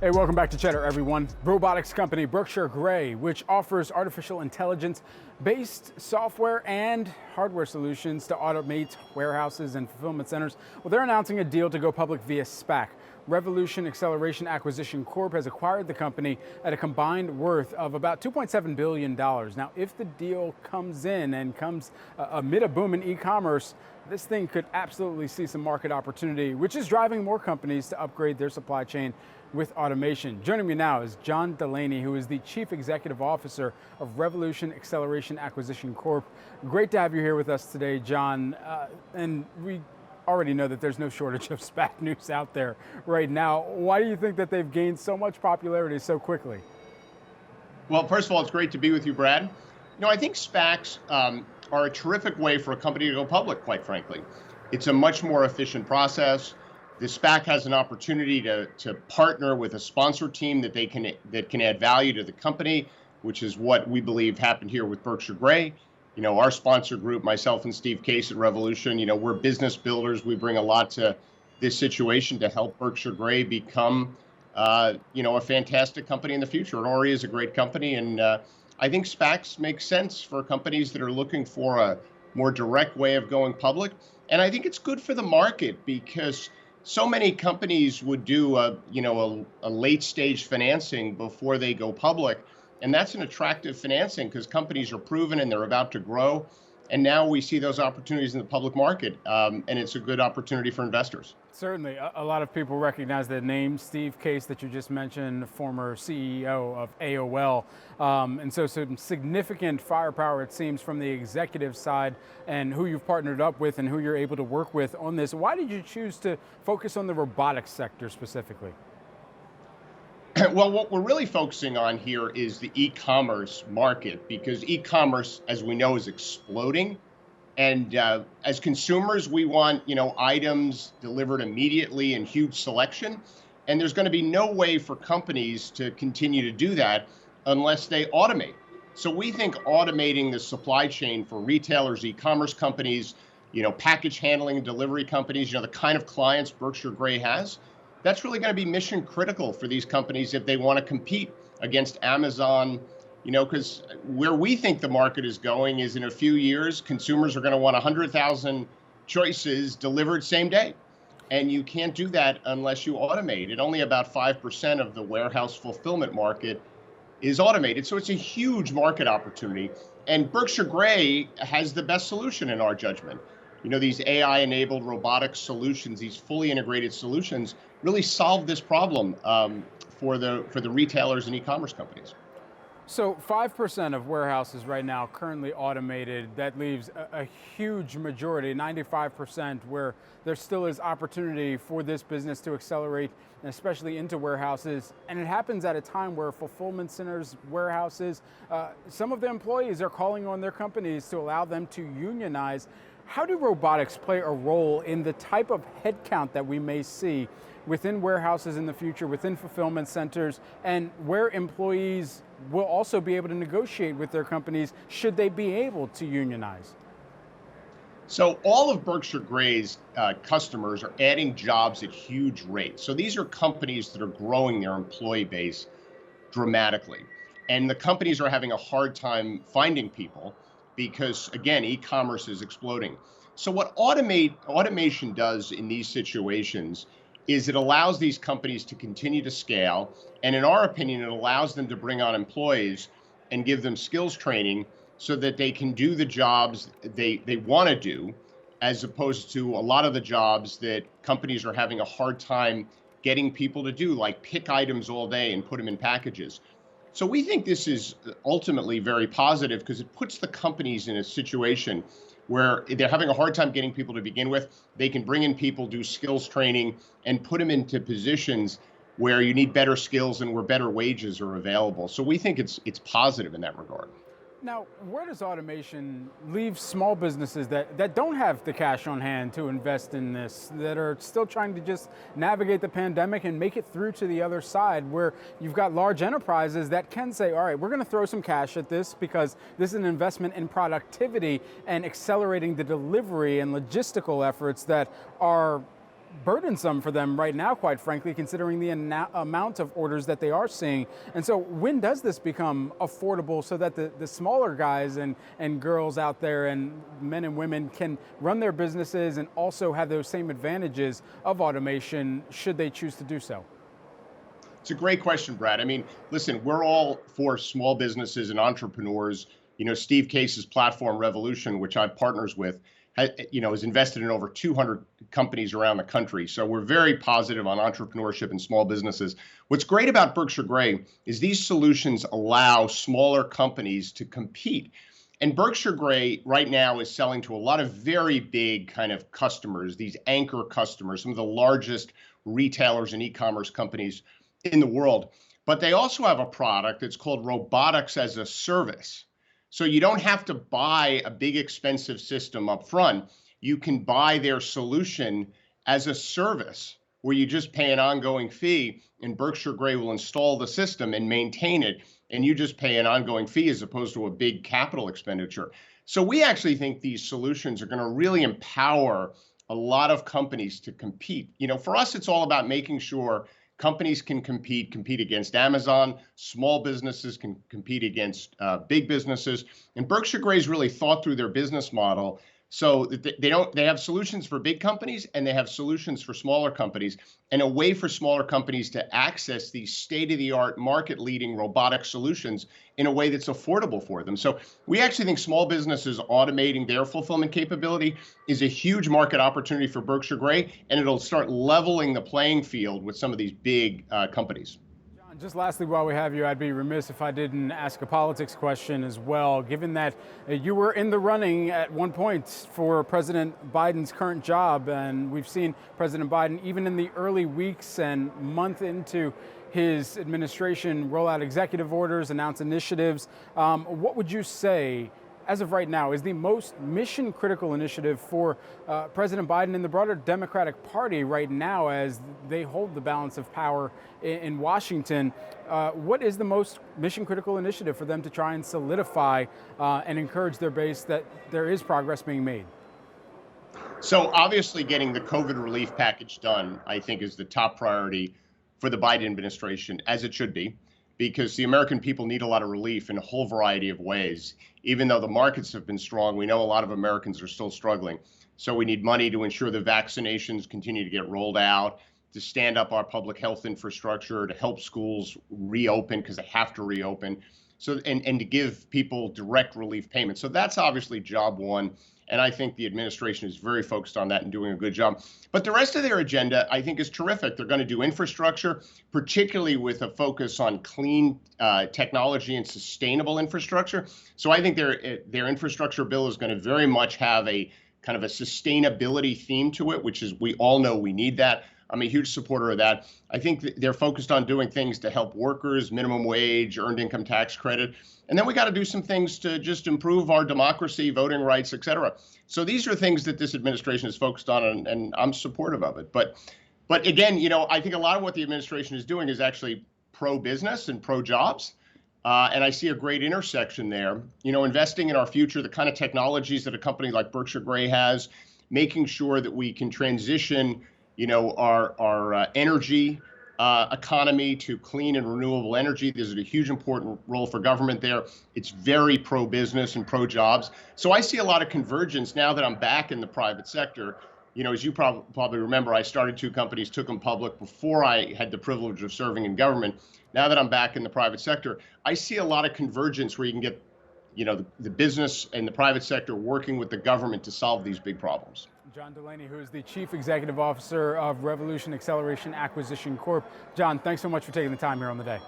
Hey, welcome back to Cheddar, everyone. Robotics company Berkshire Grey, which offers artificial intelligence-based software and hardware solutions to automate warehouses and fulfillment centers. Well, they're announcing a deal to go public via SPAC. Revolution Acceleration Acquisition Corp has acquired the company at a combined worth of about $2.7 billion. Now, if the deal comes in and comes amid a boom in e-commerce, this thing could absolutely see some market opportunity, which is driving more companies to upgrade their supply chain with automation. Joining me now is John Delaney, who is the Chief Executive Officer of Revolution Acceleration Acquisition Corp. Great to have you here with us today, John. And we already know that there's no shortage of SPAC news out there right now. Why do you think that they've gained so much popularity so quickly? Well, first of all, it's great to be with you, Brad. I think SPACs are a terrific way for a company to go public, quite frankly. It's a much more efficient process. The SPAC has an opportunity to partner with a sponsor team that can add value to the company, which is what we believe happened here with Berkshire Grey. Our sponsor group, myself and Steve Case at Revolution, we're business builders. We bring a lot to this situation to help Berkshire Grey become, a fantastic company in the future. And Ori is a great company, and I think SPACs make sense for companies that are looking for a more direct way of going public. And I think it's good for the market because so many companies would do a late stage financing before they go public. And that's an attractive financing because companies are proven and they're about to grow. And now we see those opportunities in the public market. And it's a good opportunity for investors. Certainly. A lot of people recognize the name Steve Case that you just mentioned, former CEO of AOL. And so some significant firepower, it seems, from the executive side and who you've partnered up with and who you're able to work with on this. Why did you choose to focus on the robotics sector specifically? Well, what we're really focusing on here is the e-commerce market because e-commerce, as we know, is exploding. And as consumers, we want, items delivered immediately in huge selection. And there's going to be no way for companies to continue to do that unless they automate. So we think automating the supply chain for retailers, e-commerce companies, package handling and delivery companies, the kind of clients Berkshire Grey has, that's really going to be mission critical for these companies if they want to compete against Amazon, because where we think the market is going is in a few years, consumers are going to want 100,000 choices delivered same day. And you can't do that unless you automate it. Only about 5% of the warehouse fulfillment market is automated. So it's a huge market opportunity. And Berkshire Grey has the best solution in our judgment. These AI-enabled robotics solutions, these fully integrated solutions, really solve this problem for the retailers and e-commerce companies. So 5% of warehouses right now currently automated. That leaves a huge majority, 95%, where there still is opportunity for this business to accelerate, and especially into warehouses. And it happens at a time where fulfillment centers, warehouses, some of the employees are calling on their companies to allow them to unionize. How do robotics play a role in the type of headcount that we may see within warehouses in the future, within fulfillment centers, and where employees will also be able to negotiate with their companies should they be able to unionize? So all of Berkshire Grey's customers are adding jobs at huge rates. So these are companies that are growing their employee base dramatically. And the companies are having a hard time finding people because, again, e-commerce is exploding. So what automation does in these situations is it allows these companies to continue to scale. And in our opinion, it allows them to bring on employees and give them skills training so that they can do the jobs they want to do, as opposed to a lot of the jobs that companies are having a hard time getting people to do, like pick items all day and put them in packages. So we think this is ultimately very positive because it puts the companies in a situation where they're having a hard time getting people to begin with. They can bring in people, do skills training, and put them into positions where you need better skills and where better wages are available. So we think it's positive in that regard. Now, where does automation leave small businesses that don't have the cash on hand to invest in this, that are still trying to just navigate the pandemic and make it through to the other side, where you've got large enterprises that can say, all right, we're going to throw some cash at this because this is an investment in productivity and accelerating the delivery and logistical efforts that are burdensome for them right now, quite frankly, considering the amount of orders that they are seeing. And so when does this become affordable so that the smaller guys and girls out there and men and women can run their businesses and also have those same advantages of automation should they choose to do so? It's a great question, Brad. I mean, listen, we're all for small businesses and entrepreneurs. Steve Case's platform Revolution, which I've partners with, has invested in over 200 companies around the country. So we're very positive on entrepreneurship and small businesses. What's great about Berkshire Grey is these solutions allow smaller companies to compete. And Berkshire Grey right now is selling to a lot of very big kind of customers, these anchor customers, some of the largest retailers and e-commerce companies in the world. But they also have a product that's called Robotics as a Service. So you don't have to buy a big expensive system up front. You can buy their solution as a service where you just pay an ongoing fee and Berkshire Grey will install the system and maintain it. And you just pay an ongoing fee as opposed to a big capital expenditure. So we actually think these solutions are going to really empower a lot of companies to compete. For us, it's all about making sure companies can compete against Amazon. Small businesses can compete against big businesses. And Berkshire Grey's really thought through their business model so that they have solutions for big companies and they have solutions for smaller companies, and a way for smaller companies to access these state-of-the-art market-leading robotic solutions in a way that's affordable for them. So we actually think small businesses automating their fulfillment capability is a huge market opportunity for Berkshire Grey, and it'll start leveling the playing field with some of these big companies. Just lastly, while we have you, I'd be remiss if I didn't ask a politics question as well, given that you were in the running at one point for President Biden's current job, and we've seen President Biden, even in the early weeks and month into his administration, roll out executive orders, announce initiatives. What would you say, as of right now, is the most mission-critical initiative for President Biden and the broader Democratic Party right now as they hold the balance of power in Washington? What is the most mission-critical initiative for them to try and solidify and encourage their base that there is progress being made? So obviously getting the COVID relief package done, I think, is the top priority for the Biden administration, as it should be, because the American people need a lot of relief in a whole variety of ways. Even though the markets have been strong, we know a lot of Americans are still struggling. So we need money to ensure the vaccinations continue to get rolled out, to stand up our public health infrastructure, to help schools reopen because they have to reopen, so and to give people direct relief payments. So that's obviously job one. And I think the administration is very focused on that and doing a good job. But the rest of their agenda, I think, is terrific. They're going to do infrastructure, particularly with a focus on clean technology and sustainable infrastructure. So I think their infrastructure bill is going to very much have a kind of a sustainability theme to it, which is, we all know we need that. I'm a huge supporter of that. I think they're focused on doing things to help workers, minimum wage, earned income tax credit. And then we got to do some things to just improve our democracy, voting rights, et cetera. So these are things that this administration is focused on, and I'm supportive of it. But again, I think a lot of what the administration is doing is actually pro-business and pro-jobs. And I see a great intersection there. Investing in our future, the kind of technologies that a company like Berkshire Grey has, making sure that we can transition our energy economy to clean and renewable energy. There's a huge important role for government there. It's very pro-business and pro-jobs. So I see a lot of convergence now that I'm back in the private sector. As you probably remember, I started two companies, took them public before I had the privilege of serving in government. Now that I'm back in the private sector, I see a lot of convergence where you can get, the business and the private sector working with the government to solve these big problems. John Delaney, who is the Chief Executive Officer of Revolution Acceleration Acquisition Corp. John, thanks so much for taking the time here on the day.